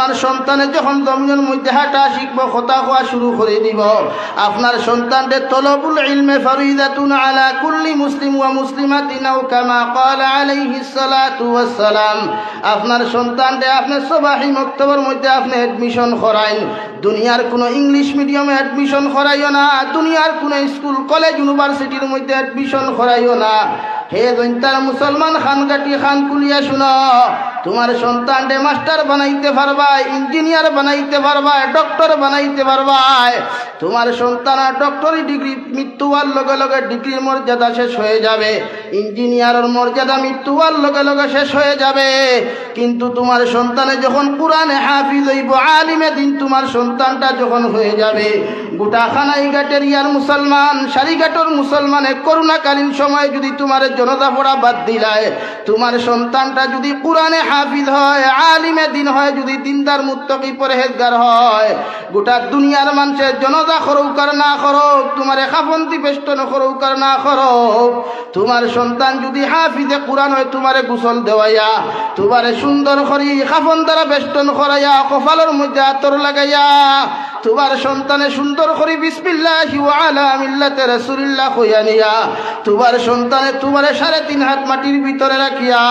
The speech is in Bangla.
আপনার সন্তানে যখন জমিনের মধ্যে হাঁটা শিখব, কথা কোয়া শুরু করে দিব, আপনার সন্তানকে তলবুল ইলমে ফরিদাতুন আলা কুল্লি মুসলিম ওয়া মুসলিমাতিন আও কামা ক্বালা আলাইহিস সালাতু ওয়াস সালাম। আপনার সন্তানকে আপনি সবাহি মক্তবের মধ্যে আপনি অ্যাডমিশন করাইন। দুনিয়ার কোনো ইংলিশ মিডিয়ামে অ্যাডমিশন করাইও না, দুনিয়ার কোনো স্কুল কলেজ ইউনিভার্সিটির মধ্যে অ্যাডমিশন করাইও না। হে দৈন্তার মুসলমান খানকাটি খান কুলিয়া শুনো, তোমার সন্তানকে মাস্টার বানাইতে পারবাই, ইঞ্জিনিয়ার বানাইতে পারবাই, ডক্টর বানাইতে পারবাই। তোমার সন্তান ডক্টরি ডিগ্রি মৃত্যু হওয়ার লগে লগে ডিগ্রির মর্যাদা শেষ হয়ে যাবে, ইঞ্জিনিয়ারের মর্যাদা মৃত্যু হওয়ার লগে লগে শেষ হয়ে যাবে। কিন্তু তোমার সন্তানে যখন কোরআনে হাফিজ হইব, আলিমে দিন তোমার সন্তানটা যখন হয়ে যাবে, গোটা খানাইঘাটের ইয়ার মুসলমান, সারিঘাটের মুসলমানে করোনাকালীন সময়ে যদি তোমার জনতা পড়া বাদ দিলায়, তোমার সন্তানটা যদি কোরআনে হাফিজ হয়, আলিমে দিন হয়, যদি দিনদার মুত্তাকি পরহেজগার হয়, গোটা দুনিয়ার মানুষের জনতা খরৌকার না খরক, তোমার খাফন্তি বেষ্টন খরৌকার না খরক, তোমার সন্তান যদি হাফিজে কোরআন হয়, তোমারে গোসল দেওয়াইয়া, তোমারে সুন্দর করি খাফন দ্বারা বেষ্টন করাইয়া, কপালের মধ্যে আতর লাগাইয়া, তোমার সন্তানে সুন্দর করি বিসমিল্লাহি ওয়া আলা মিল্লাতি রাসূলিল্লাহ কইয়া নিয়া, তোমার সন্তানে তোমারে 3.5 হাত মাটির ভিতরে রাখিয়া